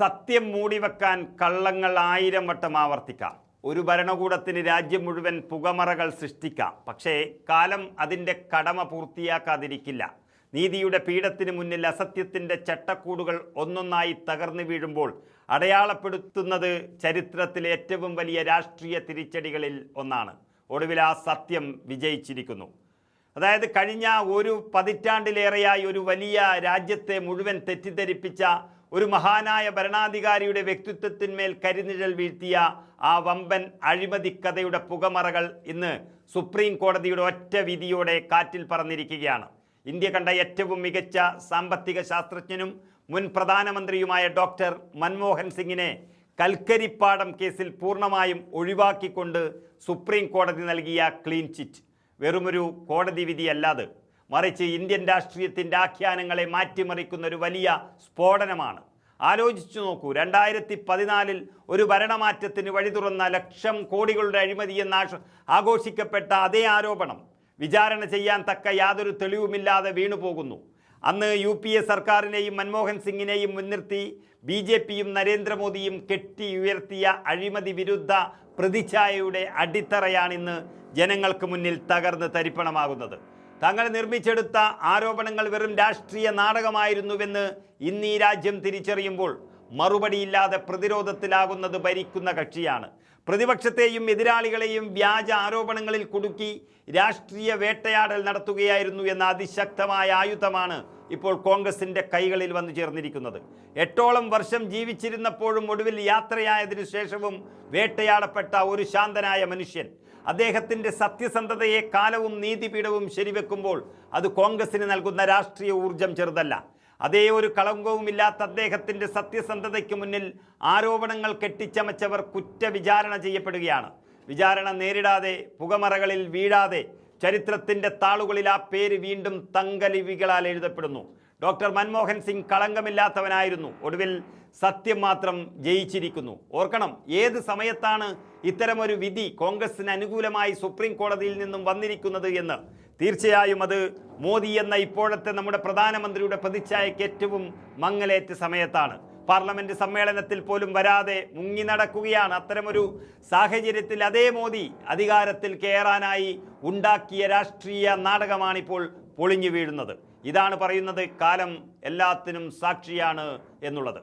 സത്യം മൂടിവെക്കാൻ കള്ളങ്ങൾ 1000 വട്ടം ആവർത്തിക്കാം. ഒരു ഭരണകൂടത്തിന് രാജ്യം മുഴുവൻ പുകമറകൾ സൃഷ്ടിക്കാം. പക്ഷേ കാലം അതിൻ്റെ കടമ പൂർത്തിയാക്കാതിരിക്കില്ല. നീതിയുടെ പീഠത്തിന് മുന്നിൽ അസത്യത്തിൻ്റെ ചട്ടക്കൂടുകൾ ഒന്നൊന്നായി തകർന്നു വീഴുമ്പോൾ അടയാളപ്പെടുത്തുന്നത് ചരിത്രത്തിലെ ഏറ്റവും വലിയ രാഷ്ട്രീയ തിരിച്ചടികളിൽ ഒന്നാണ്. ഒടുവിൽ ആ സത്യം വിജയിച്ചിരിക്കുന്നു. അതായത് കഴിഞ്ഞ ഒരു പതിറ്റാണ്ടിലേറെയായി ഒരു വലിയ രാജ്യത്തെ മുഴുവൻ തെറ്റിദ്ധരിപ്പിച്ച ഒരു മഹാനായ ഭരണാധികാരിയുടെ വ്യക്തിത്വത്തിന്മേൽ കരിനിഴൽ വീഴ്ത്തിയ ആ വമ്പൻ അഴിമതിക്കഥയുടെ പുകമറകൾ ഇന്ന് സുപ്രീം കോടതിയുടെ ഒറ്റ വിധിയോടെ കാറ്റിൽ പറന്നിരിക്കുകയാണ്. ഇന്ത്യ കണ്ട ഏറ്റവും മികച്ച സാമ്പത്തിക ശാസ്ത്രജ്ഞനും മുൻ പ്രധാനമന്ത്രിയുമായ ഡോക്ടർ മൻമോഹൻ സിംഗിനെ കൽക്കരിപ്പാടം കേസിൽ പൂർണ്ണമായും ഒഴിവാക്കിക്കൊണ്ട് സുപ്രീം കോടതി നൽകിയ ക്ലീൻ ചിറ്റ് വെറുമൊരു കോടതി വിധിയല്ലാതെ മറിച്ച് ഇന്ത്യൻ രാഷ്ട്രീയത്തിൻ്റെ ആഖ്യാനങ്ങളെ മാറ്റിമറിക്കുന്ന ഒരു വലിയ സ്ഫോടനമാണ്. ആലോചിച്ചു നോക്കൂ, 2014 ഒരു ഭരണമാറ്റത്തിന് വഴി തുറന്ന ലക്ഷം കോടികളുടെ അഴിമതിയെന്ന് ആഘോഷിക്കപ്പെട്ട അതേ ആരോപണം വിചാരണ ചെയ്യാൻ തക്ക യാതൊരു തെളിവുമില്ലാതെ വീണുപോകുന്നു. അന്ന് UPA സർക്കാരിനെയും മൻമോഹൻ സിംഗിനെയും മുൻനിർത്തി BJPയും നരേന്ദ്രമോദിയും കെട്ടി ഉയർത്തിയ അഴിമതി വിരുദ്ധ പ്രതിച്ഛായയുടെ അടിത്തറയാണിന്ന് ജനങ്ങൾക്ക് മുന്നിൽ തകർന്ന് തരിപ്പണമാകുന്നത്. തങ്ങൾ നിർമ്മിച്ചെടുത്ത ആരോപണങ്ങൾ വെറും രാഷ്ട്രീയ നാടകമായിരുന്നുവെന്ന് ഇന്ന് ഈ രാജ്യം തിരിച്ചറിയുമ്പോൾ മറുപടിയില്ലാതെ പ്രതിരോധത്തിലാകുന്നത് ഭരിക്കുന്ന കക്ഷിയാണ്. പ്രതിപക്ഷത്തെയും എതിരാളികളെയും വ്യാജ ആരോപണങ്ങളിൽ കുടുക്കി രാഷ്ട്രീയ വേട്ടയാടൽ നടത്തുകയായിരുന്നു എന്ന അതിശക്തമായ ആയുധമാണ് ഇപ്പോൾ കോൺഗ്രസിൻ്റെ കൈകളിൽ വന്നു ചേർന്നിരിക്കുന്നത്. 8ഓളം വർഷം ജീവിച്ചിരുന്നപ്പോഴും ഒടുവിൽ യാത്രയായതിനു ശേഷവും വേട്ടയാടപ്പെട്ട ഒരു ശാന്തനായ മനുഷ്യൻ. അദ്ദേഹത്തിൻ്റെ സത്യസന്ധതയെ കാലവും നീതിപീഠവും ശരിവെക്കുമ്പോൾ അത് കോൺഗ്രസിന് നൽകുന്ന രാഷ്ട്രീയ ഊർജം ചെറുതല്ല. അതേ ഒരു കളങ്കവുമില്ലാത്ത അദ്ദേഹത്തിൻ്റെ സത്യസന്ധതയ്ക്ക് മുന്നിൽ ആരോപണങ്ങൾ കെട്ടിച്ചമച്ചവർ കുറ്റവിചാരണ ചെയ്യപ്പെടുകയാണ്. വിചാരണ നേരിടാതെ പുകമറകളിൽ വീഴാതെ ചരിത്രത്തിൻ്റെ താളുകളിൽ ആ പേര് വീണ്ടും തങ്കലിപികളാൽ എഴുതപ്പെടുന്നു. ഡോക്ടർ മൻമോഹൻ സിംഗ് കളങ്കമില്ലാത്തവനായിരുന്നു. ഒടുവിൽ സത്യം മാത്രം ജയിച്ചിരിക്കുന്നു. ഓർക്കണം, ഏത് സമയത്താണ് ഇത്തരമൊരു വിധി കോൺഗ്രസിന് അനുകൂലമായി സുപ്രീം കോടതിയിൽ നിന്നും വന്നിരിക്കുന്നത് എന്ന്. തീർച്ചയായും അത് മോദി എന്ന ഇപ്പോഴത്തെ നമ്മുടെ പ്രധാനമന്ത്രിയുടെ പ്രതിച്ഛായയ്ക്ക് ഏറ്റവും മങ്ങലേറ്റ സമയത്താണ്. പാർലമെന്റ് സമ്മേളനത്തിൽ പോലും വരാതെ മുങ്ങി നടക്കുകയാണ്. അത്തരമൊരു സാഹചര്യത്തിൽ അതേ മോദി അധികാരത്തിൽ കയറാനായി ഉണ്ടാക്കിയ രാഷ്ട്രീയ നാടകമാണിപ്പോൾ പൊളിഞ്ഞു വീഴുന്നത്. ഇതാണ് പറയുന്നത് കാലം എല്ലാത്തിനും സാക്ഷിയാണ് എന്നുള്ളത്.